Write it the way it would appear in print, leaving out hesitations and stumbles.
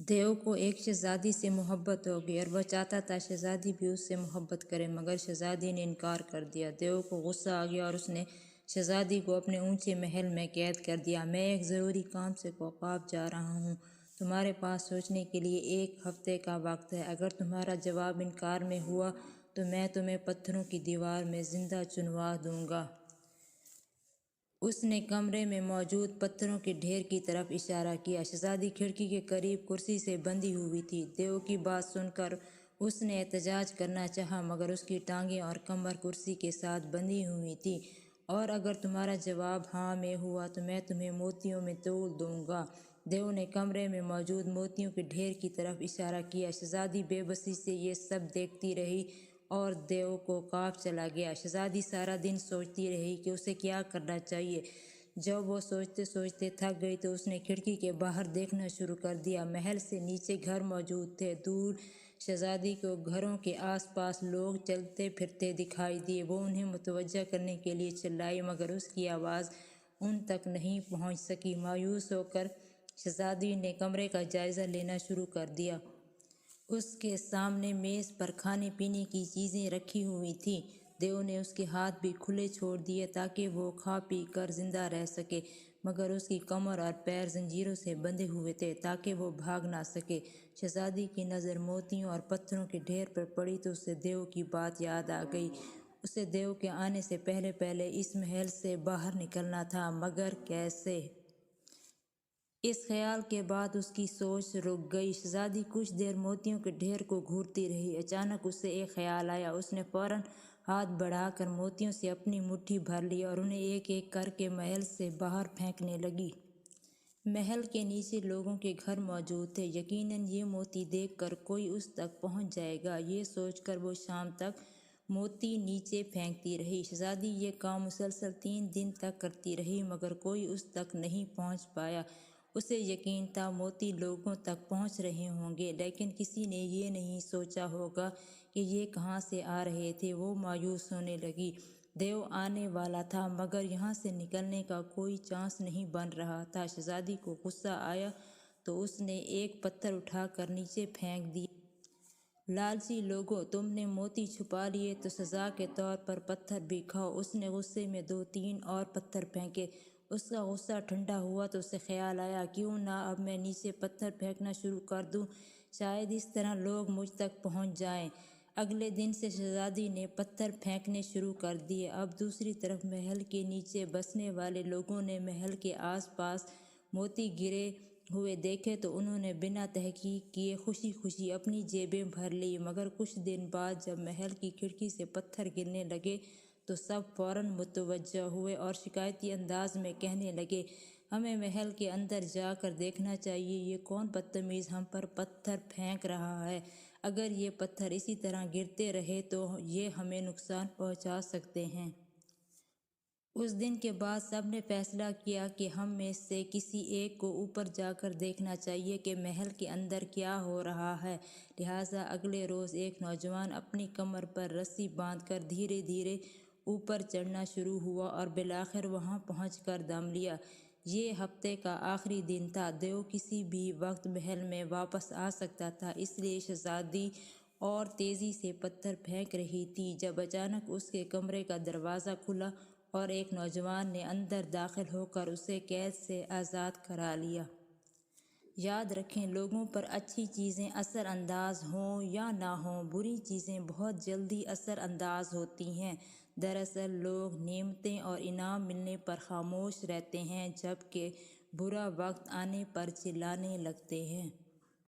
دیو کو ایک شہزادی سے محبت ہو گئی اور وہ چاہتا تھا شہزادی بھی اس سے محبت کرے، مگر شہزادی نے انکار کر دیا۔ دیو کو غصہ آ گیا اور اس نے شہزادی کو اپنے اونچے محل میں قید کر دیا۔ میں ایک ضروری کام سے کوکاب جا رہا ہوں، تمہارے پاس سوچنے کے لیے 1 ہفتے کا وقت ہے۔ اگر تمہارا جواب انکار میں ہوا تو میں تمہیں پتھروں کی دیوار میں زندہ چنوا دوں گا۔ اس نے کمرے میں موجود پتھروں کے ڈھیر کی طرف اشارہ کیا۔ شہزادی کھڑکی کے قریب کرسی سے بندھی ہوئی تھی۔ دیو کی بات سن کر اس نے احتجاج کرنا چاہا، مگر اس کی ٹانگیں اور کمر کرسی کے ساتھ بندھی ہوئی تھی۔ اور اگر تمہارا جواب ہاں میں ہوا تو میں تمہیں موتیوں میں تول دوں گا۔ دیو نے کمرے میں موجود موتیوں کے ڈھیر کی طرف اشارہ کیا۔ شہزادی بے بسی سے یہ سب دیکھتی رہی اور دیو کو خوف چلا گیا۔ شہزادی سارا دن سوچتی رہی کہ اسے کیا کرنا چاہیے۔ جب وہ سوچتے سوچتے تھک گئی تو اس نے کھڑکی کے باہر دیکھنا شروع کر دیا۔ محل سے نیچے گھر موجود تھے۔ دور شہزادی کو گھروں کے آس پاس لوگ چلتے پھرتے دکھائی دیے۔ وہ انہیں متوجہ کرنے کے لیے چلائی، مگر اس کی آواز ان تک نہیں پہنچ سکی۔ مایوس ہو کر شہزادی نے کمرے کا جائزہ لینا شروع کر دیا۔ اس کے سامنے میز پر کھانے پینے کی چیزیں رکھی ہوئی تھیں۔ دیو نے اس کے ہاتھ بھی کھلے چھوڑ دیے تاکہ وہ کھا پی کر زندہ رہ سکے، مگر اس کی کمر اور پیر زنجیروں سے بندھے ہوئے تھے تاکہ وہ بھاگ نہ سکے۔ شہزادی کی نظر موتیوں اور پتھروں کے ڈھیر پر پڑی تو اسے دیو کی بات یاد آ گئی۔ اسے دیو کے آنے سے پہلے اس محل سے باہر نکلنا تھا، مگر کیسے؟ اس خیال کے بعد اس کی سوچ رک گئی۔ شہزادی کچھ دیر موتیوں کے ڈھیر کو گھورتی رہی۔ اچانک اسے ایک خیال آیا۔ اس نے فوراً ہاتھ بڑھا کر موتیوں سے اپنی مٹھی بھر لی اور انہیں ایک ایک کر کے محل سے باہر پھینکنے لگی۔ محل کے نیچے لوگوں کے گھر موجود تھے۔ یقیناً یہ موتی دیکھ کر کوئی اس تک پہنچ جائے گا، یہ سوچ کر وہ شام تک موتی نیچے پھینکتی رہی۔ شہزادی یہ کام مسلسل 3 دن تک کرتی رہی، مگر کوئی اس تک نہیں پہنچ پایا۔ اسے یقین تھا موتی لوگوں تک پہنچ رہے ہوں گے، لیکن کسی نے یہ نہیں سوچا ہوگا کہ یہ کہاں سے آ رہے تھے۔ وہ مایوس ہونے لگی۔ دیو آنے والا تھا، مگر یہاں سے نکلنے کا کوئی چانس نہیں بن رہا تھا۔ شہزادی کو غصہ آیا تو اس نے ایک پتھر اٹھا کر نیچے پھینک دیا۔ لالچی لوگو، تم نے موتی چھپا لیے تو سزا کے طور پر پتھر بھی کھاؤ۔ اس نے غصے میں 2-3 اور پتھر پھینکے۔ اس کا غصہ ٹھنڈا ہوا تو اسے خیال آیا، کیوں نہ اب میں نیچے پتھر پھینکنا شروع کر دوں، شاید اس طرح لوگ مجھ تک پہنچ جائیں۔ اگلے دن سے شہزادی نے پتھر پھینکنے شروع کر دیے۔ اب دوسری طرف محل کے نیچے بسنے والے لوگوں نے محل کے آس پاس موتی گرے ہوئے دیکھے تو انہوں نے بنا تحقیق کیے خوشی خوشی اپنی جیبیں بھر لیں، مگر کچھ دن بعد جب محل کی کھڑکی سے پتھر گرنے لگے تو سب فوراً متوجہ ہوئے اور شکایتی انداز میں کہنے لگے، ہمیں محل کے اندر جا کر دیکھنا چاہیے، یہ کون بدتمیز ہم پر پتھر پھینک رہا ہے؟ اگر یہ پتھر اسی طرح گرتے رہے تو یہ ہمیں نقصان پہنچا سکتے ہیں۔ اس دن کے بعد سب نے فیصلہ کیا کہ ہم میں سے کسی ایک کو اوپر جا کر دیکھنا چاہیے کہ محل کے اندر کیا ہو رہا ہے۔ لہٰذا اگلے روز ایک نوجوان اپنی کمر پر رسی باندھ کر دھیرے دھیرے اوپر چڑھنا شروع ہوا اور بالآخر وہاں پہنچ کر دم لیا۔ یہ ہفتے کا آخری دن تھا۔ دیو کسی بھی وقت محل میں واپس آ سکتا تھا، اس لیے شہزادی اور تیزی سے پتھر پھینک رہی تھی جب اچانک اس کے کمرے کا دروازہ کھلا اور ایک نوجوان نے اندر داخل ہو کر اسے قید سے آزاد کرا لیا۔ یاد رکھیں، لوگوں پر اچھی چیزیں اثر انداز ہوں یا نہ ہوں، بری چیزیں بہت جلدی اثر انداز ہوتی ہیں۔ دراصل لوگ نعمتیں اور انعام ملنے پر خاموش رہتے ہیں، جبکہ برا وقت آنے پر چلانے لگتے ہیں۔